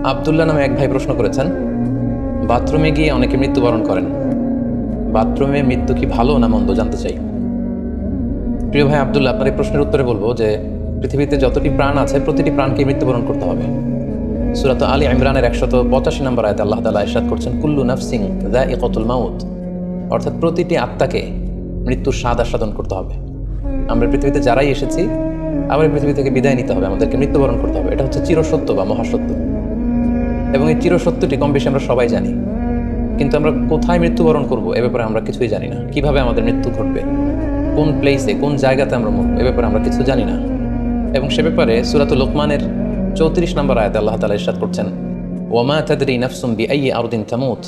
আব্দুল্লাহ নামে এক ভাই প্রশ্ন করেছেন, বাথরুমে গিয়ে অনেকে মৃত্যুবরণ করেন। বাথরুমে মৃত্যু কি ভালো না মন্দ জানতে চাই। প্রিয় ভাই আব্দুল্লাহ, আপনার এই প্রশ্নের উত্তরে বলবো যে পৃথিবীতে যতটি প্রাণ আছে প্রতিটি প্রাণকে মৃত্যুবরণ করতে হবে। সূরা আলী ইমরানের 185 নম্বর আয়াতে আল্লাহ তাআলা ইরশাদ করছেন, কুল্লু নাফসিন যায়িকাতুল মাউত, অর্থাৎ প্রতিটি আত্মাকে মৃত্যুর স্বাদ আস্বাদন করতে হবে। আমরা পৃথিবীতে যারাই এসেছি আবার এই পৃথিবী থেকে বিদায় নিতে হবে, আমাদেরকে মৃত্যুবরণ করতে হবে। এটা হচ্ছে চিরসত্য বা মহাসত্য, এবং এই চিরসত্যটি কম বেশি আমরা সবাই জানি। কিন্তু আমরা কোথায় মৃত্যুবরণ করব এ ব্যাপারে আমরা কিছুই জানি না। কিভাবে আমাদের মৃত্যু ঘটবে, কোন প্লেসে, কোন জায়গাতে আমরা মরব, এ ব্যাপারে আমরা কিছু জানি না। এবং সে ব্যাপারে সূরাতুল লোকমানের 34 নম্বর আয়াতে আল্লাহ তাআলা ইরশাদ করছেন, ওয়ামা তাদরি নাফসুম বিআইয়ি আরদিন তামুত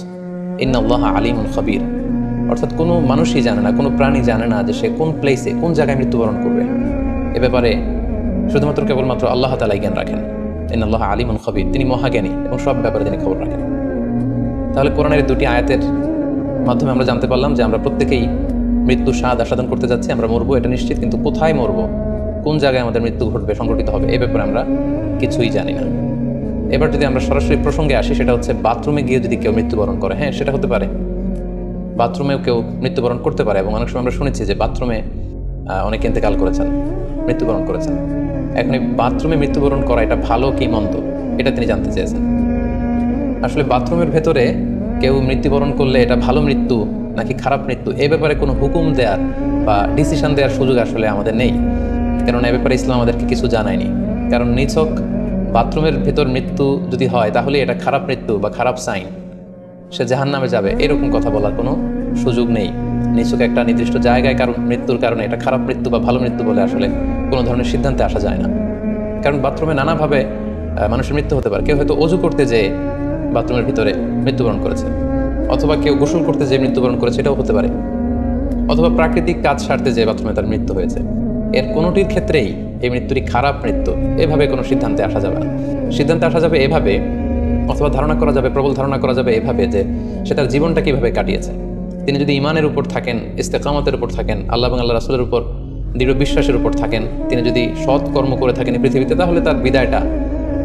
ইন্নাল্লাহা আলিমুন খাবীর, অর্থাৎ কোনো মানুষই জানে না, কোনো প্রাণী জানে না যে সে কোন প্লেসে, কোন জায়গায় মৃত্যুবরণ করবে। এ ব্যাপারে শুধুমাত্র কেবলমাত্র আল্লাহ তাআলাই জ্ঞান রাখেন। ইন্নাল্লাহা আলিমুন খাবীর, তিনি মহাজ্ঞানী এবং সব ব্যাপারে তিনি খবর রাখেন। তাহলে কোরআনের দুটি আয়াতের মাধ্যমে আমরা জানতে পারলাম যে আমরা প্রত্যেকেই মৃত্যুর স্বাদ আস্বাদন করতে যাচ্ছি। আমরা মরবো এটা নিশ্চিত, কিন্তু কোথায় মরবো, কোন জায়গায় আমাদের মৃত্যু ঘটবে, সংঘটিত হবে, এ ব্যাপারে আমরা কিছুই জানি না। এবার যদি আমরা সরাসরি প্রসঙ্গে আসি, সেটা হচ্ছে বাথরুমে গিয়ে যদি কেউ মৃত্যুবরণ করে, হ্যাঁ সেটা হতে পারে। বাথরুমেও কেউ মৃত্যুবরণ করতে পারে, এবং অনেক সময় আমরা শুনেছি যে বাথরুমে অনেকে ইন্তেকাল করেছেন, মৃত্যুবরণ করেছেন। এখন এই বাথরুমে মৃত্যুবরণ করা এটা ভালো কি মন্দ, এটা তিনি জানতে চেয়েছেন। আসলে বাথরুমের ভেতরে কেউ মৃত্যুবরণ করলে এটা ভালো মৃত্যু নাকি খারাপ মৃত্যু, এ ব্যাপারে কোনো হুকুম দেওয়ার বা ডিসিশন দেওয়ার সুযোগ আসলে আমাদের নেই, কারণ এ ব্যাপারে ইসলাম আমাদেরকে কিছু জানায়নি। কারণ নিছক বাথরুমের ভেতর মৃত্যু যদি হয় তাহলে এটা খারাপ মৃত্যু বা খারাপ সাইন, সে জাহান্নামে যাবে, এরকম কথা বলার কোনো সুযোগ নেই। নিছক একটা নির্দিষ্ট জায়গায় কারণ মৃত্যুর কারণে এটা খারাপ মৃত্যু বা ভালো মৃত্যু বলে আসলে কোনো ধরনের সিদ্ধান্তে আসা যায় না। কারণ বাথরুমে নানাভাবে মানুষের মৃত্যু হতে পারে। কেউ হয়তো অজু করতে যেয়ে বাথরুমের ভিতরে মৃত্যুবরণ করেছে, অথবা কেউ গোসল করতে যেয়ে মৃত্যুবরণ করেছে, এটাও হতে পারে, অথবা প্রাকৃতিক কাজ সারতে যেয়ে বাথরুমে তার মৃত্যু হয়েছে। এর কোনোটির ক্ষেত্রেই এই মৃত্যুটি খারাপ মৃত্যু এভাবে কোনো সিদ্ধান্তে আসা যাবে না। সিদ্ধান্তে আসা যাবে এভাবে, অথবা ধারণা করা যাবে, প্রবল ধারণা করা যাবে এভাবে যে সে তার জীবনটা কীভাবে কাটিয়েছে। তিনি যদি ইমানের উপর থাকেন, ইস্তেকামতের উপর থাকেন, আল্লাহ এবং আল্লাহ রাসূলের উপর দৃঢ় বিশ্বাসের উপর থাকেন, তিনি যদি সৎ কর্ম করে থাকেন এই পৃথিবীতে, তাহলে তার বিদায়টা,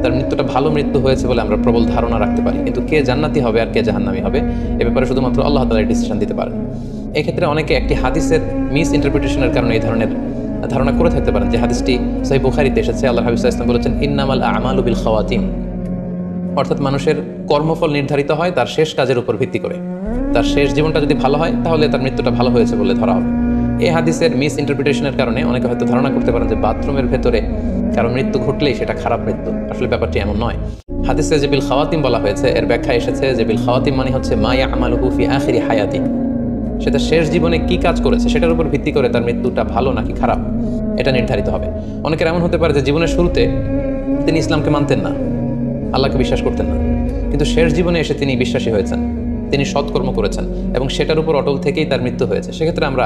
তার মৃত্যুটা ভালো মৃত্যু হয়েছে বলে আমরা প্রবল ধারণা রাখতে পারি। কিন্তু কে জান্নাতি হবে আর কে জাহান্নামী হবে এ ব্যাপারে শুধুমাত্র আল্লাহ তাআলা ডিসিশন দিতে পারেন। এক্ষেত্রে অনেকে একটি হাদিসের মিস ইন্টারপ্রিটেশনের কারণে এই ধরনের ধারণা করে থাকতে পারেন যে হাদিসটি সহিহ বুখারীতে এসেছে। আল্লাহ হাবিব সাল্লাল্লাহু আলাইহি ওয়াসাল্লাম বলেছেন, ইন্নামাল আমালু বিল খাওয়াতিম, অর্থাৎ মানুষের কর্মফল নির্ধারিত হয় তার শেষ কাজের উপর ভিত্তি করে। তার শেষ জীবনটা যদি ভালো হয় তাহলে তার মৃত্যুটা ভালো হয়েছে বলে ধরা হবে। এই হাদিসের মিস ইন্টারপ্রিটেশনের কারণে অনেকে হয়তো ধারণা করতে পারেন যে বাথরুমের ভেতরে কারো মৃত্যু ঘটলেই সেটা খারাপ মৃত্যু। আসলে ব্যাপারটি এমন নয়। হাদিসে যে বিল খাওয়াতিম বলা হয়েছে, এর ব্যাখ্যা এসেছে যে বিল খাওয়াতিম মানে হচ্ছে মা ইয়ামালুহু ফি আখিরি হায়াতি, সেটা শেষ জীবনে কি কাজ করেছে সেটার উপর ভিত্তি করে তার মৃত্যুটা ভালো নাকি খারাপ এটা নির্ধারিত হবে। অনেকের এমন হতে পারে যে জীবনের শুরুতে তিনি ইসলামকে মানতেন না, আল্লাহকে বিশ্বাস করতেন না, কিন্তু শেষ জীবনে এসে তিনি বিশ্বাসী হয়েছেন, তিনি সৎকর্ম করেছেন এবং সেটার উপর অটল থেকেই তার মৃত্যু হয়েছে। সেক্ষেত্রে আমরা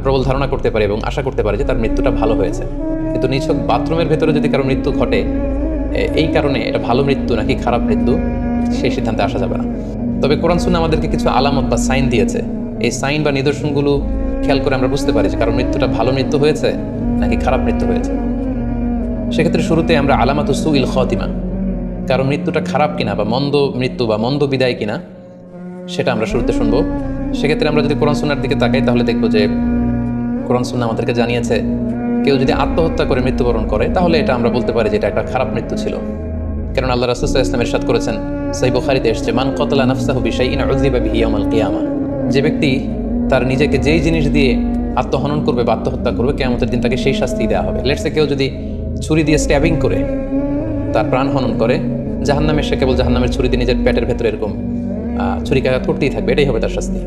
প্রবল ধারণা করতে পারি এবং আশা করতে পারি যে তার মৃত্যুটা ভালো হয়েছে। কিন্তু নিছক বাথরুমের ভেতরে যদি কারো মৃত্যু ঘটে এই কারণে এটা ভালো মৃত্যু নাকি খারাপ মৃত্যু সেই সিদ্ধান্তে আসা যাবে না। তবে কোরআন সুন্নাহ আমাদেরকে কিছু আলামত বা সাইন দিয়েছে। এই সাইন বা নিদর্শনগুলো খেয়াল করে আমরা বুঝতে পারি যে কারো মৃত্যুটা ভালো মৃত্যু হয়েছে নাকি খারাপ মৃত্যু হয়েছে। সেক্ষেত্রে শুরুতে আমরা আলামাতু সুইল খাতিমা, কারো মৃত্যুটা খারাপ কিনা বা মন্দ মৃত্যু বা মন্দ বিদায় কিনা সেটা আমরা শুরুতে শুনবো। সেক্ষেত্রে আমরা যদি কোরআন সুন্নাহর দিকে তাকাই তাহলে দেখবো যে কোরআন সুন্নাহ আমাদেরকে জানিয়েছে কেউ যদি আত্মহত্যা করে মৃত্যুবরণ করে তাহলে এটা আমরা বলতে পারি যে এটা একটা খারাপ মৃত্যু ছিল। কারণ আল্লাহ রাসূল সাল্লাল্লাহু আলাইহি ওয়াসাল্লাম ইরশাদ করেছেন, সহিহ বুখারীতে এসেছে, মান কাতালা নাফসাহু বিশাইইন উযিবা বিহি ইয়াউমাল কিয়ামা, যে ব্যক্তি তার নিজেকে যেই জিনিস দিয়ে আত্মহনন করবে বা আত্মহত্যা করবে কিয়ামতের দিন তাকে সেই শাস্তি দেওয়া হবে। লেটস সে কেউ যদি ছুরি দিয়ে স্ট্যাবিং করে তার প্রাণ হনন করে, জাহান্নামে সে কেবল জাহান্নামের ছুরি দিয়ে নিজের পেটের ভেতরে এরকম ছুরিকাঘাত করতেই থাকবে, এটাই হবে তার শাস্তি।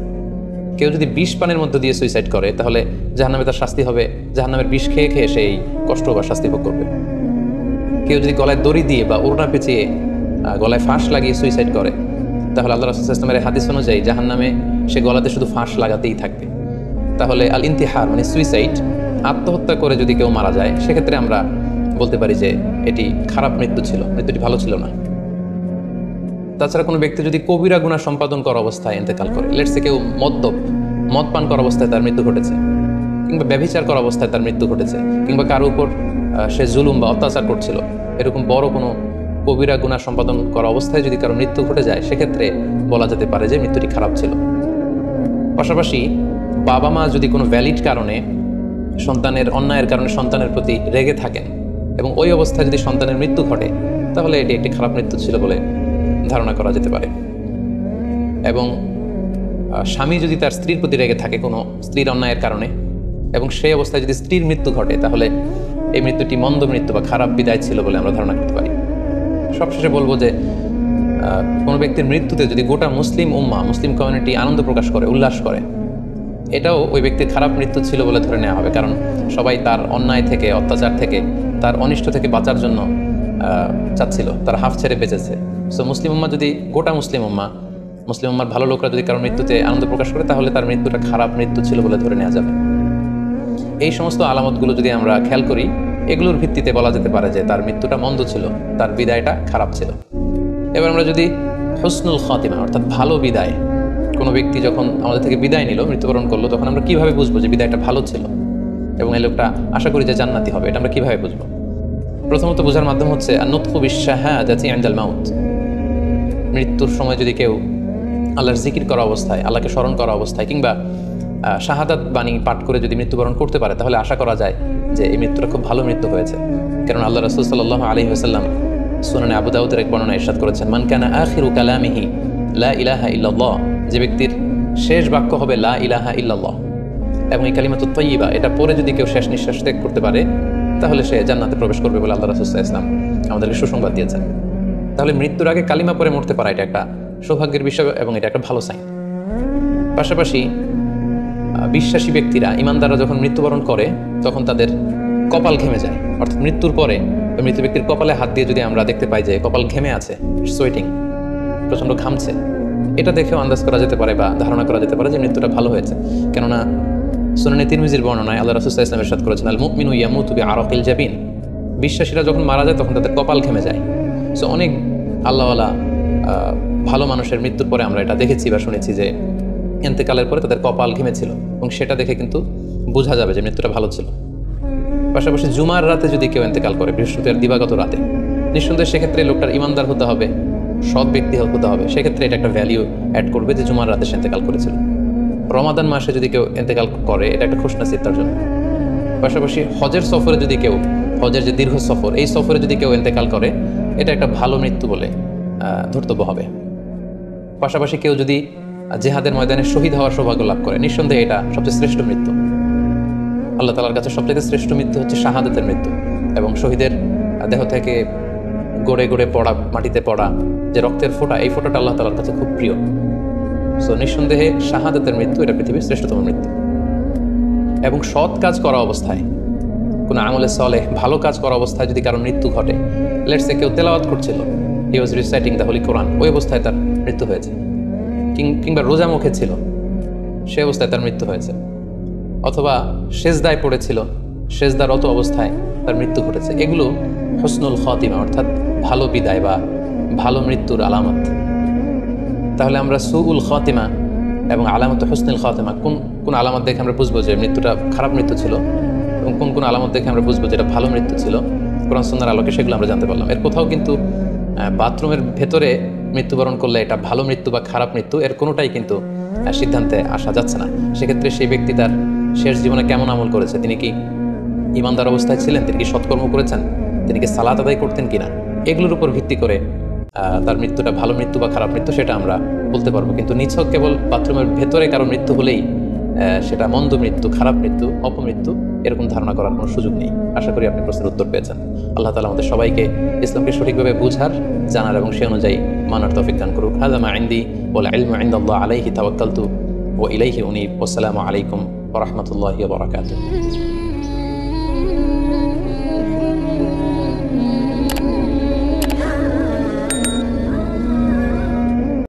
কেউ যদি বিষ পানের মধ্য দিয়ে সুইসাইড করে তাহলে জাহান্নামে তার শাস্তি হবে জাহান্নামের বিষ খেয়ে খেয়ে সেই কষ্ট বা শাস্তি ভোগ করবে। কেউ যদি গলায় দড়ি দিয়ে বা ওড়না পেঁচিয়ে গলায় ফাঁস লাগিয়ে সুইসাইড করে তাহলে আল্লাহ রাসূল সাল্লাল্লাহু আলাইহি ওয়াসাল্লামের হাদিস অনুযায়ী জাহান্নামে সে গলাতে শুধু ফাঁস লাগাতেই থাকবে। তাহলে আল ইন্তিহার মানে সুইসাইড, আত্মহত্যা করে যদি কেউ মারা যায় সেক্ষেত্রে আমরা বলতে পারি যে এটি খারাপ মৃত্যু ছিল, মৃত্যুটি ভালো ছিল না। তাছাড়া কোনো ব্যক্তি যদি কবিরা গুনাহ সম্পাদন করা অবস্থায় ইন্তেকাল করে, লেটস সে কেউ মদ পান করা অবস্থায় তার মৃত্যু ঘটেছে, কিংবা ব্যভিচার করা অবস্থায় তার মৃত্যু ঘটেছে, কিংবা কারো উপর সে জুলুম বা অত্যাচার করছিল, এরকম বড় কোনো কবিরা গুনাহ সম্পাদন করা অবস্থায় যদি কারো মৃত্যু ঘটে যায়, সেক্ষেত্রে বলা যেতে পারে যে মৃত্যুটি খারাপ ছিল। পাশাপাশি বাবা মা যদি কোনো ভ্যালিড কারণে সন্তানের অন্যায়ের কারণে সন্তানের প্রতি রেগে থাকেন এবং ওই অবস্থায় যদি সন্তানের মৃত্যু ঘটে, তাহলে এটি একটি খারাপ মৃত্যু ছিল বলে ধারণা করা যেতে পারে। এবং স্বামী যদি তার স্ত্রীর প্রতি রেগে থাকে কোনো স্ত্রীর অন্যায়ের কারণে এবং সেই অবস্থায় যদি স্ত্রীর মৃত্যু ঘটে, তাহলে এই মৃত্যুটি মন্দ মৃত্যু বা খারাপ বিদায় ছিল বলে আমরা ধারণা করতে পারি। সবশেষে বলবো যে কোনো ব্যক্তির মৃত্যুতে যদি গোটা মুসলিম উম্মাহ, মুসলিম কমিউনিটি আনন্দ প্রকাশ করে, উল্লাস করে, এটাও ওই ব্যক্তির খারাপ মৃত্যু ছিল বলে ধরে নেওয়া হবে, কারণ সবাই তার অন্যায় থেকে, অত্যাচার থেকে, তার অনিষ্ট থেকে বাঁচার জন্য চাচ্ছিল, তার হাফ ছেড়ে বেঁচেছে। সো মুসলিম উম্মাহ যদি, গোটা মুসলিম উম্মার ভালো লোকরা যদি কারো মৃত্যুতে আনন্দ প্রকাশ করে, তাহলে তার মৃত্যুটা খারাপ মৃত্যু ছিল বলে ধরে নেওয়া যাবে। এই সমস্ত আলামতগুলো যদি আমরা খেয়াল করি, এগুলোর ভিত্তিতে বলা যেতে পারে যে তার মৃত্যুটা মন্দ ছিল, তার বিদায়টা খারাপ ছিল। এবার আমরা যদি হুসনুল খাতিমা অর্থাৎ ভালো বিদায়, কোনো ব্যক্তি যখন আমাদের থেকে বিদায় নিল, মৃত্যুবরণ করলো, তখন আমরা কিভাবে বুঝবো যে বিদায়টা ভালো ছিল এবং এই লোকটা আশা করি যে জান্নাতি হবে, এটা আমরা কিভাবে বুঝবো? প্রথমত বোঝার মাধ্যম হচ্ছে আন-নুতকু বিশ-শাহাদাতি ইনদাল মাউত। মৃত্যুর সময় যদি কেউ আল্লাহর জিকির করা অবস্থায়, আল্লাহকে স্মরণ করা অবস্থায় কিংবা শাহাদাত বাণী পাঠ করে যদি মৃত্যুবরণ করতে পারে, তাহলে আশা করা যায় যে এই মৃত্যুটা খুব ভালো মৃত্যু হয়েছে। কারণ আল্লাহ রাসূল সাল্লাল্লাহু আলাইহি ওয়াসাল্লাম সুনানে আবু দাউদের এক বর্ণনায় ইরশাদ করেছেন, মান কানা আখিরু কালামিহি লা ইলাহা ইল্লাল্লাহ, যে ব্যক্তির শেষ বাক্য হবে লা ইলাহা ইল্লাল্লাহ এবং এই কালিমাতুত তাইয়্যিবা, এটা পরে যদি কেউ শেষ নিঃশ্বাস ত্যাগ করতে পারে, তাহলে সে জান্নাতে প্রবেশ করবে বলে আল্লাহ রাসূল সাল্লাল্লাহু আলাইহি ওয়াসাল্লাম আমাদেরকে সুসংবাদ দিয়েছেন। তাহলে মৃত্যুর আগে কালিমা পরে মরতে পারা, এটা একটা সৌভাগ্যের বিষয় এবং এটা একটা ভালো সাইন। পাশাপাশি বিশ্বাসী ব্যক্তিরা, ইমানদাররা যখন মৃত্যুবরণ করে, তখন তাদের কপাল ঘেমে যায়। অর্থাৎ মৃত্যুর পরে মৃত ব্যক্তির কপালে হাত দিয়ে যদি আমরা দেখতে পাই যে কপাল ঘেমে আছে, সোয়েটিং, প্রচণ্ড ঘামছে, এটা দেখেও আন্দাজ করা যেতে পারে বা ধারণা করা যেতে পারে যে মৃত্যুটা ভালো হয়েছে। কেননা সুনানে তিরমিজির বর্ণনায় আল্লাহ রাসূল সাল্লাল্লাহু আলাইহি ওয়াসাল্লাম ইরশাদ করেছেন, আল মুমিনু ইয়ামুতু বিআরাকিল জাবিন, বিশ্বাসীরা যখন মারা যায় তখন তাদের কপাল ঘেমে যায়। সো অনেক আল্লাহওয়ালা ভালো মানুষের মৃত্যুর পরে আমরা এটা দেখেছি বা শুনেছি যে ইন্তেকালের পরে তাদের কপাল ঘেমেছিল এবং সেটা দেখে কিন্তু বোঝা যাবে যে মৃত্যুটা ভালো ছিল। পাশাপাশি জুমার রাতে যদি কেউ ইন্তেকাল করে, বৃহস্পতিবার দিবাগত রাতে, নিঃসন্দেহে সেক্ষেত্রে লোকটার ইমানদার হতে হবে, সৎ ব্যক্তি হতে হবে। সেক্ষেত্রে এটা একটা ভ্যালিউ অ্যাড করবে যে জুমার রাতে সে ইন্তেকাল করেছিল। রমাদান মাসে যদি কেউ ইন্তেকাল করে, এটা একটা খুশনসিব তার জন্য। পাশাপাশি হজের সফরে যদি কেউ, হজের যে দীর্ঘ সফর, এই সফরে যদি কেউ ইন্তেকাল করে, এটা একটা ভালো মৃত্যু বলে ধর্তব্য হবে। পাশাপাশি কেউ যদি জিহাদের ময়দানে শহীদ হওয়ার সৌভাগ্য লাভ করে, নিঃসন্দেহে এটা সবচেয়ে শ্রেষ্ঠ মৃত্যু। আল্লাহ তাআলার কাছে সবচেয়ে শ্রেষ্ঠ মৃত্যু হচ্ছে শাহাদাতের মৃত্যু, এবং শহীদের দেহ থেকে গড়ে গড়ে পড়া, মাটিতে পড়া যে রক্তের ফোঁটা, এই ফোঁটাটা আল্লাহ তাআলার কাছে খুব প্রিয়। সো নিঃসন্দেহে শাহাদাতের মৃত্যু এটা পৃথিবীর শ্রেষ্ঠতম মৃত্যু। এবং সৎ কাজ করা অবস্থায়, কোনো আমলে সলেহ, ভালো কাজ করা অবস্থায় যদি কারো মৃত্যু ঘটে, লেটস সে কেউ তেলাওয়াত করছিল, হি ওয়াজ রিসাইটিং দ্য হোলি কোরআন, ওই অবস্থায় তার মৃত্যু হয়েছে, কিংবা রোজা মুখে ছিল, সে অবস্থায় তার মৃত্যু হয়েছে, অথবা সেজদায় পড়েছিল, সেজদারত অবস্থায় তার মৃত্যু ঘটেছে। এগুলো হুসনুল খাতিমা অর্থাৎ ভালো বিদায় বা ভালো মৃত্যুর আলামত। তাহলে আমরা সুউল খাতিমা এবং আলামত হুসনুল খাতিমা, কোন আলামত দেখে আমরা বুঝবো যে মৃত্যুটা খারাপ মৃত্যু ছিল এবং কোন আলামত দেখে আমরা বুঝবো যে এটা ভালো মৃত্যু ছিল, কোরআন সুন্নাহর আলোকে সেগুলো আমরা জানতে পারলাম। এর কোথাও কিন্তু বাথরুমের ভেতরে মৃত্যুবরণ করলে এটা ভালো মৃত্যু বা খারাপ মৃত্যু, এর কোনোটাই কিন্তু সিদ্ধান্তে আসা যাচ্ছে না। সেক্ষেত্রে সেই ব্যক্তি তার শেষ জীবনে কেমন আমল করেছে, তিনি কি ইমানদার অবস্থায় ছিলেন, তিনি কি সৎকর্ম করেছেন, তিনি কি সালাত আদায় করতেন কিনা, এগুলোর উপর ভিত্তি করে তার মৃত্যুটা ভালো মৃত্যু বা খারাপ মৃত্যু সেটা আমরা বলতে পারবো। কিন্তু নিছক কেবল বাথরুমের ভেতরে কারো মৃত্যু হলেই সেটা মন্দ মৃত্যু, খারাপ মৃত্যু, অপমৃত্যু, এরকম ধারণা করার কোনো সুযোগ নেই। আশা করি আপনি প্রশ্নের উত্তর পেয়েছেন। আল্লাহ তাআলা আমাদের সবাইকে ইসলামকে সঠিকভাবে বুঝার, জানার এবং সে অনুযায়ী মানার তৌফিক দান করুক। হাযা মা ইনদি ওয়াল ইলমু ইনদাল্লাহ আলাইহি তাওয়াক্কালতু ওয়া ইলাইহি উনীব। ওয়াসসালামু আলাইকুম ওয়া রাহমাতুল্লাহি ওয়া বারাকাতুহু।